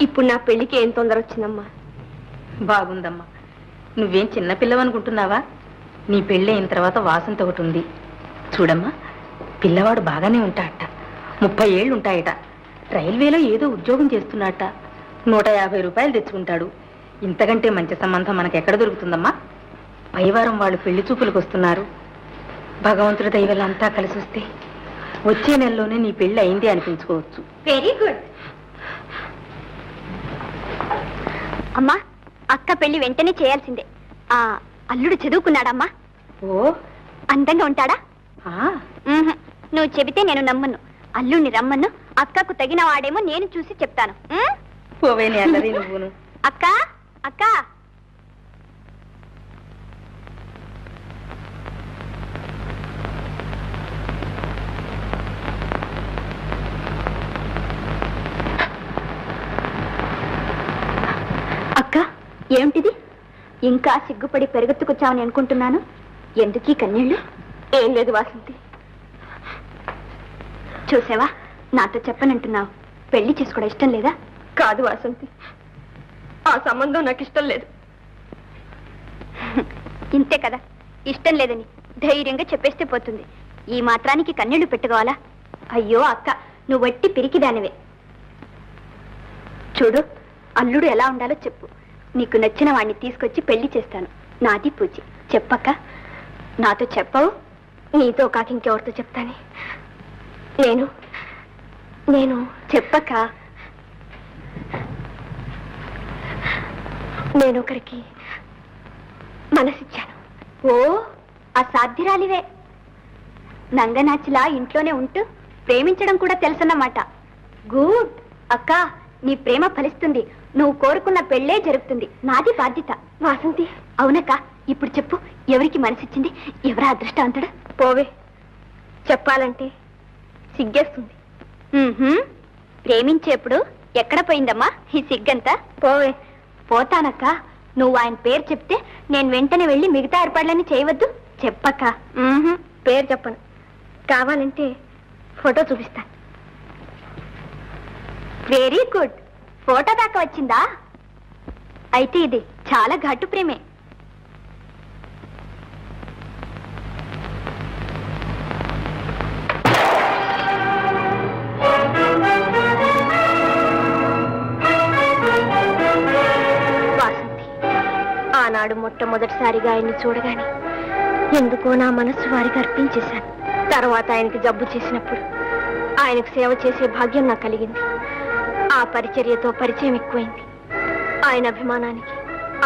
ఇప్పుడు నా పెళ్లికి ఏం తొందర వచ్చిందమ్మా? బాగుందమ్మా. నువ్వేం చిన్నపిల్లవనుకుంటున్నావా? నీ పెళ్ళి అయిన తర్వాత వాసంత ఒకటి ఉంది. చూడమ్మా, పిల్లవాడు బాగానే ఉంటాడట. 30 ఏళ్ళు ఉంటాయట. రైల్వేలో ఏదో ఉద్యోగం చేస్తున్నాడట. 150 రూపాయలు తెచ్చుకుంటాడు. ఇంతకంటే మంచి సంబంధం మనకెక్కడ దొరుకుతుందమ్మా? పైవారం వాళ్ళు పెళ్లి చూపులకు వస్తున్నారు. భగవంతుడి దయ వల్ల అంతా కలిసి వస్తే వచ్చే నెలలోనే నీ పెళ్లి అయింది అనిపించుకోవచ్చు. Very good. అమ్మా, అక్క పెళ్లి వెంటనే చేయాల్సిందే. ఆ అల్లుడు చదువుకున్నాడమ్మా? ఓ, అందంగా ఉంటాడా? నువ్వు చెబితే నేను నమ్మను. అల్లుడిని రమ్మను. అక్కకు తగిన వాడేమో నేను చూసి చెప్తాను. పోవేని అల్లరి నువ్వును. అక్క అక్క, అక్క ఏమిటిది? ఇంకా సిగ్గుపడి పెరుగెత్తుకొచ్చావని అనుకుంటున్నాను. ఎందుకీ కన్నీళ్ళు? ఏం లేదు వాసంతి. చూసావా, నాతో చెప్పనంటున్నావు. పెళ్లి చేసుకోవడం ఇష్టం లేదా? కాదు వాసంతి, ఆ సంబంధం నాకు ఇష్టం లేదు. ఇంతే కదా, ఇష్టం లేదని ధైర్యంగా చెప్పేస్తే పోతుంది. ఈ మాత్రానికి కన్నీళ్లు పెట్టుకోవాలా? అయ్యో అక్క, నువ్వు వట్టి పిరికిదానివే. చూడు, అల్లుడు ఎలా ఉండాలో చెప్పు. నీకు నచ్చిన వాడిని తీసుకొచ్చి పెళ్లి చేస్తాను. నాది పూజి. చెప్పక్క. నాతో చెప్పవు? నీతో కాక ఇంకెవరితో చెప్తానే? నేను చెప్పక్క. నేను ఒకరికి మనసిచ్చాను. ఓ, అసాధ్యురాలివే. నంగనాచిలా ఇంట్లోనే ఉంటూ ప్రేమించడం కూడా తెలుసన్నమాట. గుడ్ అక్క, నీ ప్రేమ ఫలిస్తుంది. నువ్వు కోరుకున్న పెళ్లే జరుగుతుంది. నాది బాధ్యత. వాసంతి. అవునక్క, ఇప్పుడు చెప్పు, ఎవరికి మనసిచ్చింది? ఎవరా అదృష్టవంతుడు? పోవే, చెప్పాలంటే సిగ్గేస్తుంది. ప్రేమించేప్పుడు ఎక్కడ పోయిందమ్మా ఈ సిగ్గంతా? పోవే. పోతానక్క. నువ్వు ఆయన పేరు చెప్తే నేను వెంటనే వెళ్ళి మిగతా ఏర్పాట్లన్నీ చేయవద్దు. చెప్పక్క. పేరు చెప్పను. కావాలంటే ఫోటో చూపిస్తాను. Very good. ఫోటో దాకా వచ్చిందా? అయితే ఇది చాలా ఘాటు ప్రేమే. ఆనాడు మొట్టమొదటిసారిగా ఆయన్ని చూడగానే ఎందుకో నా మనస్సు వారికి అర్పించేశాను. తర్వాత ఆయనకి జబ్బు చేసినప్పుడు ఆయనకు సేవ చేసే భాగ్యం నాకు కలిగింది. ఆ పరిచర్యతో పరిచయం ఎక్కువైంది. ఆయన అభిమానానికి,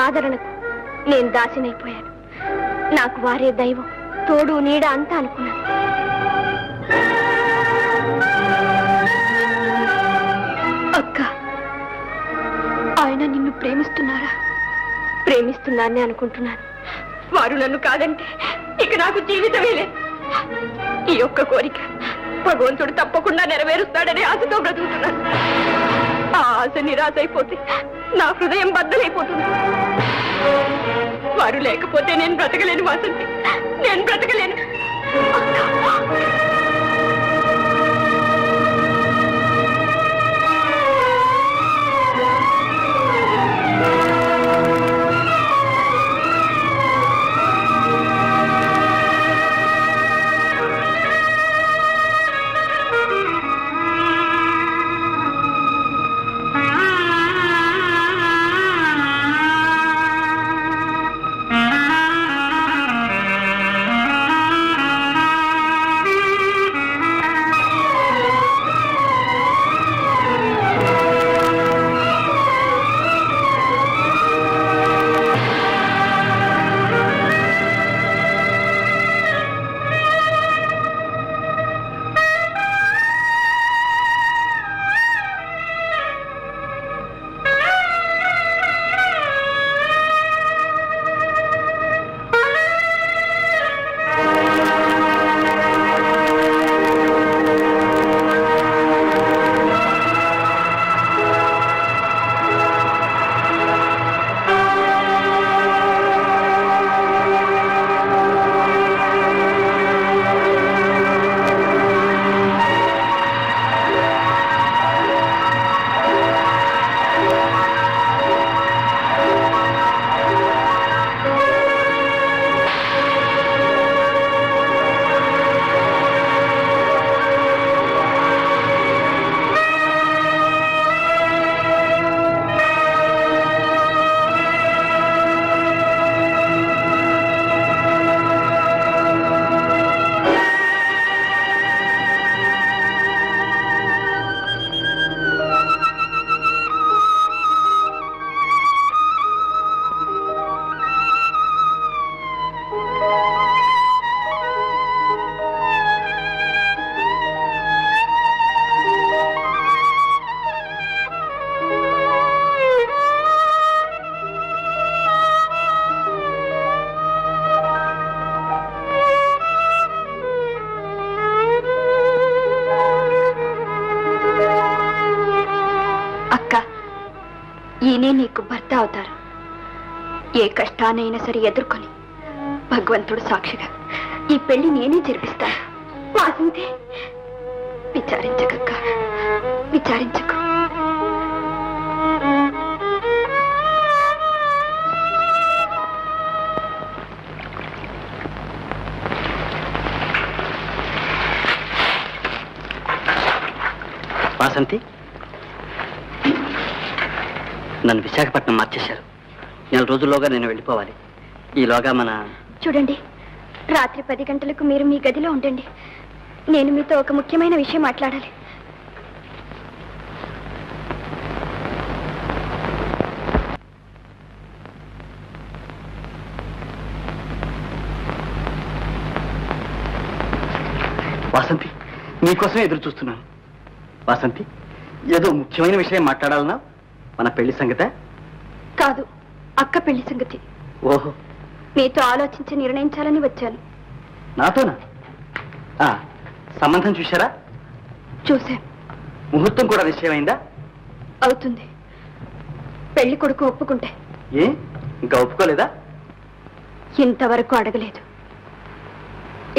ఆదరణకు నేను దాసినైపోయాను. నాకు వారే దైవం, తోడు నీడ అంతా అనుకున్నాను. అక్క, ఆయన నిన్ను ప్రేమిస్తున్నారా? ప్రేమిస్తున్నారని అనుకుంటున్నాను. వారు నన్ను కాదంటే ఇక నాకు జీవితమే లేదు. ఈ ఒక్క కోరిక భగవంతుడు తప్పకుండా నెరవేరుస్తాడని ఆశతో బ్రతుకుతున్నాను. ఆ ఆశ నిరాశ అయిపోతే నా హృదయం బద్దలైపోతుంది. వారు లేకపోతే నేను బ్రతకలేను వాసంతి, నేను బ్రతకలేను. ఈయనే నీకు భర్త అవుతారు. ఏ కష్టానైనా సరే ఎదుర్కొని భగవంతుడు సాక్షిగా ఈ పెళ్లి నేనే జరిపిస్తాను. వాసంతి, విచారించకక్క, విచారించకు. వాసంతి, నన్ను విశాఖపట్నం మార్చేశారు. 4 రోజుల్లోగా నేను వెళ్ళిపోవాలి. ఈలోగా చూడండి, రాత్రి 10 గంటలకు మీరు మీ గదిలో ఉండండి. నేను మీతో ఒక ముఖ్యమైన విషయం మాట్లాడాలి. వాసంతి, నీకోసమే ఎదురు చూస్తున్నాను. వాసంతి, ఏదో ముఖ్యమైన విషయం మాట్లాడాలన్నా? మన పెళ్లి సంగతే? కాదు, అక్క పెళ్లి సంగతి. ఓహో, మీతో ఆలోచించి నిర్ణయించాలని వచ్చాను. నాతోనా? సంబంధం చూశారా? చూశాను. ముహూర్తం కూడా నిశ్చయమైందా? అవుతుంది, పెళ్లి కొడుకు ఒప్పుకుంటే. ఏ, ఇంకా ఒప్పుకోలేదా? ఇంతవరకు అడగలేదు.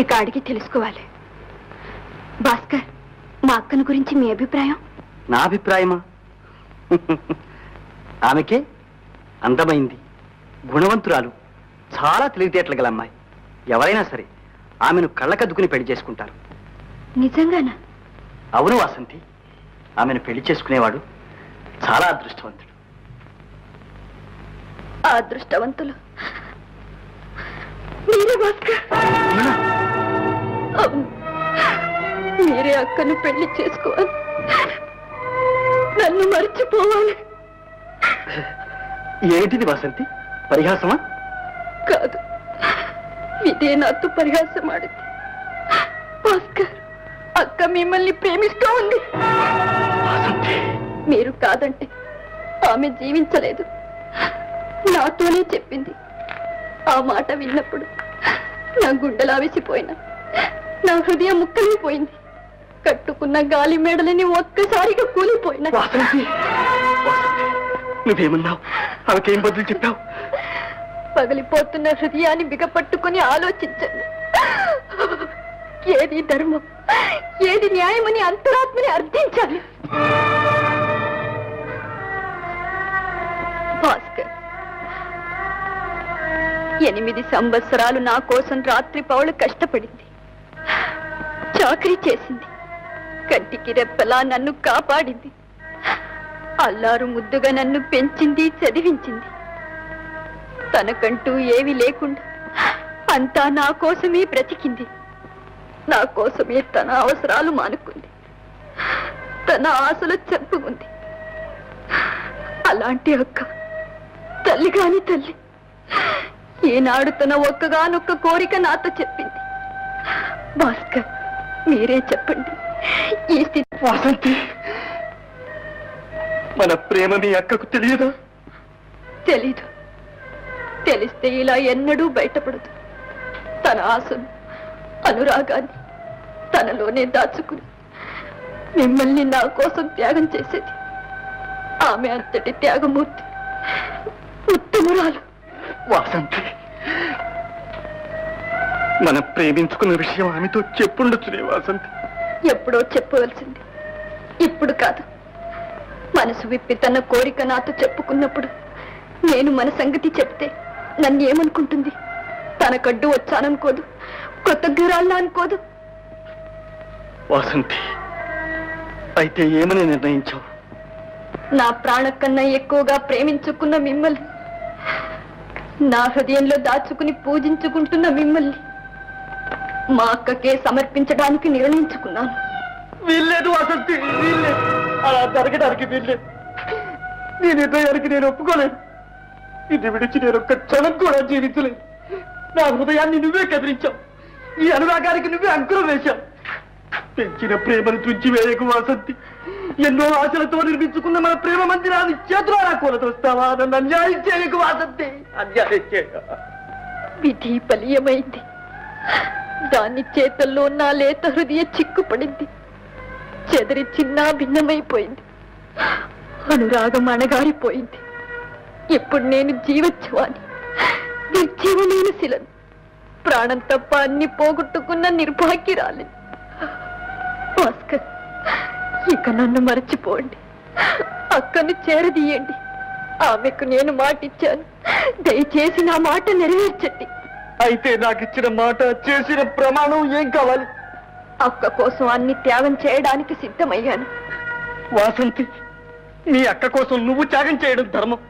ఇక అడిగి తెలుసుకోవాలి. భాస్కర్, మా అక్కను గురించి మీ అభిప్రాయం? నా అభిప్రాయమా? ఆమెకే అందమైంది, గుణవంతురాలు, చాలా తెలివితేటలు గల అమ్మాయి. ఎవరైనా సరే ఆమెను కళ్ళకద్దుకుని పెళ్లి చేసుకుంటారు. నిజంగానా? అవును వాసంతి, ఆమెను పెళ్లి చేసుకునేవాడు చాలా అదృష్టవంతుడు. ఆ అదృష్టవంతులు మీరే భాస్కర్. అవును, మీరే అక్కను పెళ్లి చేసుకోవాలి, నన్ను మర్చిపోవాలి. ఏమిటిది వాసంతి, పరిహాసమా? కాదు, ఇదే నాతో పరిహాసం ఆడింది. భాస్కర్, అక్క మిమ్మల్ని ప్రేమిస్తూ ఉంది. మీరు కాదంటే ఆమె జీవించలేదు, నాతోనే చెప్పింది. ఆ మాట విన్నప్పుడు నా గుండెలు ఆవేసిపోయినా, నా హృదయం ముక్కలిపోయింది. కట్టుకున్న గాలి మేడలని ఒక్కసారిగా కూలిపోయినా. నువ్వేమన్నావు? ఆమెకేం బదులు చెప్పావు? పగిలిపోతున్న హృదయాన్ని బిగపట్టుకుని ఆలోచించాను. ఏది ధర్మం, ఏది న్యాయమని అంతరాత్మని అర్థించాలి. భాస్కర్, 8 సంవత్సరాలు నా కోసం రాత్రి పౌలు కష్టపడింది, చాకరీ చేసింది, కంటికి రెప్పలా నన్ను కాపాడింది, అల్లారు ముద్దుగా నన్ను పెంచింది, చదివించింది. తనకంటూ ఏమీ లేకుండా అంతా నా కోసమే బ్రతికింది. నా కోసమే తన అవసరాలు మానుకుంది, తన ఆశలు చెప్పుకుంది. అలాంటి అక్క తల్లి కాని తల్లి ఈనాడు తన ఒక్కగానొక్క కోరిక నాతో చెప్పింది. భాస్కర్, మీరే చెప్పండి, ఈ స్థితి. వాసంతి, మన ప్రేమ మీ అక్కకు తెలియదా? తెలీదు. తెలిస్తే ఇలా ఎన్నడూ బయటపడదు. తన ఆశను, అనురాగాన్ని తనలోనే దాచుకుని మిమ్మల్ని నా కోసం త్యాగం చేసేది. ఆమె అంతటి త్యాగమూర్తి, ఉత్తమురాలు. వాసంతి, మనం ప్రేమించుకున్న విషయం ఆమెతో చెప్పుండొచ్చునే వాసంతి. ఎప్పుడో చెప్పవలసింది, ఇప్పుడు కాదు. మనసు విప్పి తన కోరిక నాతో చెప్పుకున్నప్పుడు నేను మన సంగతి చెప్తే నన్ను ఏమనుకుంటుంది? తనకడ్డు వచ్చాననుకోదు, కొత్త గురాల్లా అనుకోదు. వాసంతి, అయితే ఏమని నిర్ణయించావు? నా ప్రాణ కన్నా ఎక్కువగా ప్రేమించుకున్న మిమ్మల్ని, నా హృదయంలో దాచుకుని పూజించుకుంటున్న మిమ్మల్ని మా అక్కకే సమర్పించడానికి నిర్ణయించుకున్నాను. వీల్లేదు వాసంతి, వీల్లేదు. అలా జరగడానికి వీల్లేదు. నీ నిర్ణయానికి నేను ఒప్పుకోలేదు. ఇది విడిచి నేను ఒక్క క్షణం కూడా జీవించలేదు. నా హృదయాన్ని నువ్వే కదిలించావు, ఈ అనురాగానికి నువ్వే అంకురం వేశావు. పెంచిన ప్రేమను తుంచివేయకు వాసంతి. ఎన్నో ఆశలతో నిర్మించుకున్న మన ప్రేమ మందిరాన్ని చేతులారా కూలతోస్తావా? నన్ను అన్యాయం చేయకు వాసంతి, అన్యాయం చేయ. విధి బలీయమైంది. దాని చేతల్లో నా లేత హృదయ చిక్కుపడింది, చెదిరి చిన్న భిన్నమైపోయింది. అనురాగం అణగారిపోయింది. ఇప్పుడు నేను జీవోత్సవాన్ని, నిర్జీవమైన శిలను, ప్రాణం తప్ప అన్ని పోగొట్టుకున్న నిర్భాగ్యురాలి. భాస్కర్, ఇక నన్ను మరచిపోండి. అక్కను చేరదీయండి. ఆమెకు నేను మాటిచ్చాను. దయచేసి నా మాట నెరవేర్చండి. అయితే నాకు ఇచ్చిన మాట, చేసిన ప్రమాణం ఏం కావాలి? అక్క కోసం అన్ని త్యాగం చేయడానికి సిద్ధమయ్యాను. వాసంతి, నీ అక్క కోసం నువ్వు త్యాగం చేయడం ధర్మం.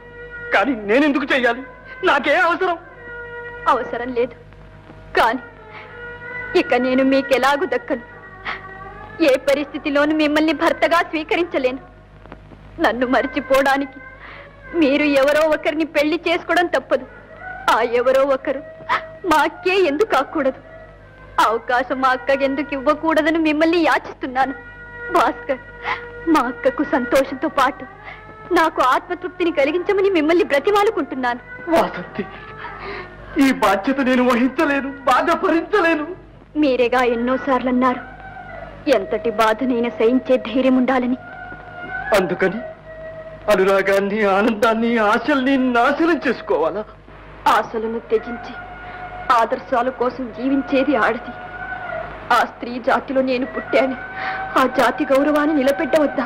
కానీ నేనెందుకు చెయ్యాలి? నాకే అవసరం? అవసరం లేదు. కానీ ఇక నేను మీకెలాగూ దక్కను. ఏ పరిస్థితిలోనూ మిమ్మల్ని భర్తగా స్వీకరించలేను. నన్ను మర్చిపోవడానికి మీరు ఎవరో ఒకరిని పెళ్లి చేసుకోవడం తప్పదు. ఆ ఎవరో ఒకరు మా అక్కే ఎందుకు కాకూడదు? అవకాశం మా అక్కకి ఎందుకు ఇవ్వకూడదని మిమ్మల్ని యాచిస్తున్నాను. భాస్కర్, మా అక్కకు సంతోషంతో పాటు నాకు ఆత్మతృప్తిని కలిగించమని మిమ్మల్ని బ్రతిమాలుకుంటున్నాను. వాసంతి, ఈ బాధ్యత నేను వహించలేను, బాధ భరించలేను. మీరేగా ఎన్నోసార్లు అన్నారు ఎంతటి బాధనైనా సహించే ధైర్యం ఉండాలని. అందుకని అనురాగాన్ని, ఆనందాన్ని, ఆశల్ని నాశనం చేసుకోవాలా? ఆశలను త్యజించి ఆదర్శాల కోసం జీవించేది ఆడది. ఆ స్త్రీ జాతిలో నేను పుట్టాను. ఆ జాతి గౌరవాన్ని నిలబెట్టవద్దా?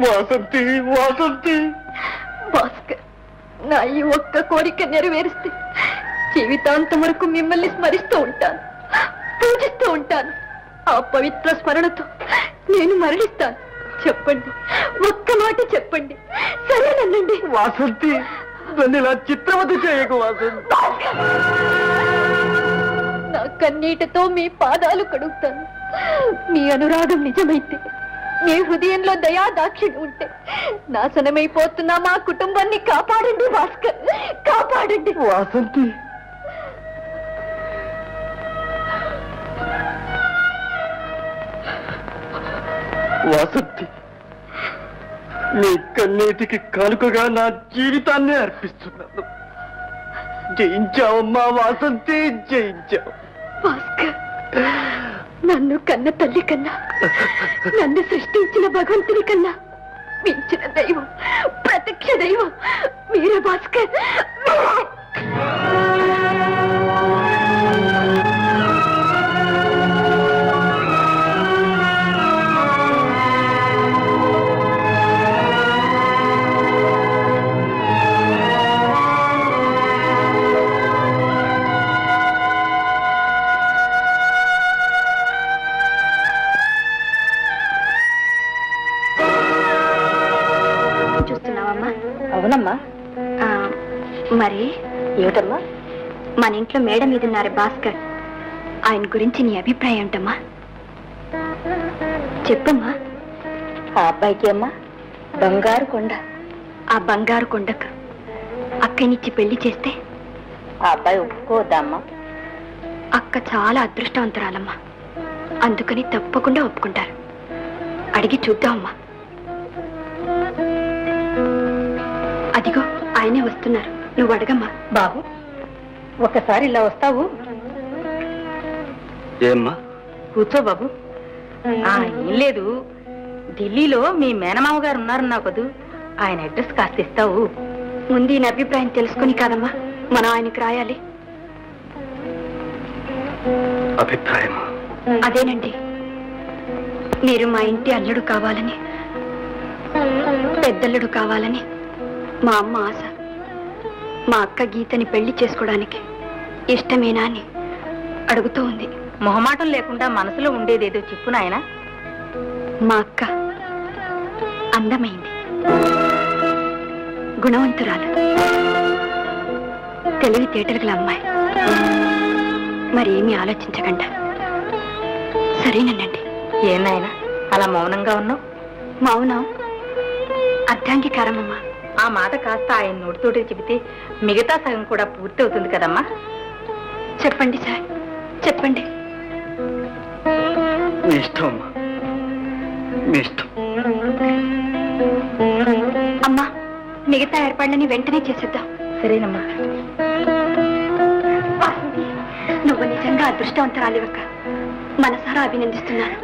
వాసంతి, వాసంతి. భాస్కర్, నా ఈ ఒక్క కోరిక నెరవేరిస్తే జీవితాంతం వరకు మిమ్మల్ని స్మరిస్తూ ఉంటాను, పూజిస్తూ ఉంటాను. ఆ పవిత్ర స్మరణతో నేను మరణిస్తాను. చెప్పండి, ఒక్క మాట చెప్పండి. సరేనండి. వాసంతి, నన్ను ఇలా చిత్రవద చేయకు వాసంతి. నా కన్నీటితో మీ పాదాలు కడుగుతాను. మీ అనురాగం నిజమైతే, మీ హృదయంలో దయా దాక్షిణ్యం ఉంటే నాశనమైపోతున్నా మా కుటుంబాన్ని కాపాడండి. భాస్కర్, కాపాడండి. వాసంతి, వాసంతి, నీ కన్నీటికి కానుకగా నా జీవితాన్ని అర్పిస్తున్నాను. జయించావమ్మా వాసంతి, జయించావు. భాస్కర్, నన్ను కన్న తల్లి కన్నా, నన్ను సృష్టించిన భగవంతుని కన్నా మించిన దైవం, ప్రత్యక్ష దైవం మీరే భాస్కర్. అవునమ్మా. మరి ఏమిటమ్మా? మన ఇంట్లో మేడ మీద ఉన్నారు భాస్కర్. ఆయన గురించి నీ అభిప్రాయం ఏంటమ్మా? చెప్పమ్మా. ఆ అబ్బాయికి అమ్మా బంగారు కొండ. ఆ బంగారు కొండకు అక్కనిచ్చి పెళ్లి చేస్తే ఆ అబ్బాయి ఒప్పుకోవద్దమ్మా? అక్క చాలా అదృష్టవంతురాలమ్మా. అందుకని తప్పకుండా ఒప్పుకుంటారు. అడిగి చూద్దామమ్మా. అదిగో ఆయనే వస్తున్నారు. నువ్వు అడగమ్మా. బాబు, ఒకసారి ఇలా వస్తావు? ఏమ్మా? కూర్చో బాబు. ఏం లేదు, ఢిల్లీలో మీ మేనమామ గారు ఉన్నారన్నావు కదూ, ఆయన అడ్రస్ కాస్త ఇస్తావు? ముందు ఈయన అభిప్రాయం తెలుసుకుని కాదమ్మా మనం ఆయనకి రాయాలి. అభిప్రాయం అదేనండి, మీరు మా ఇంటి అల్లుడు కావాలని, పెద్దల్లుడు కావాలని మా అమ్మ ఆశ. మా అక్క గీతని పెళ్లి చేసుకోవడానికి ఇష్టమేనా అని అడుగుతూ ఉంది. మొహమాటం లేకుండా మనసులో ఉండేదేదో చెప్పు నాయన. మా అక్క అందమైంది, గుణవంతురాలు, తెలివితేటలు గల అమ్మాయి. మరేమీ ఆలోచించకుండా సరేనండి. ఏనాయన అలా మౌనంగా ఉన్నావు? మౌనం అర్ధాంగీకారమమ్మా. ఆ మాట కాస్త ఆయన నోటితోటే చెబితే మిగతా సగం కూడా పూర్తి అవుతుంది కదమ్మా. చెప్పండి సార్, చెప్పండి. మీ ఇష్టం అమ్మా, మీ ఇష్టం. అమ్మా, మిగతా ఏర్పాట్లని వెంటనే చేసేద్దాం. సరేనమ్మా. నువ్వు నిజంగా అదృష్టవంతరాలివక్క. మనసారా అభినందిస్తున్నాను.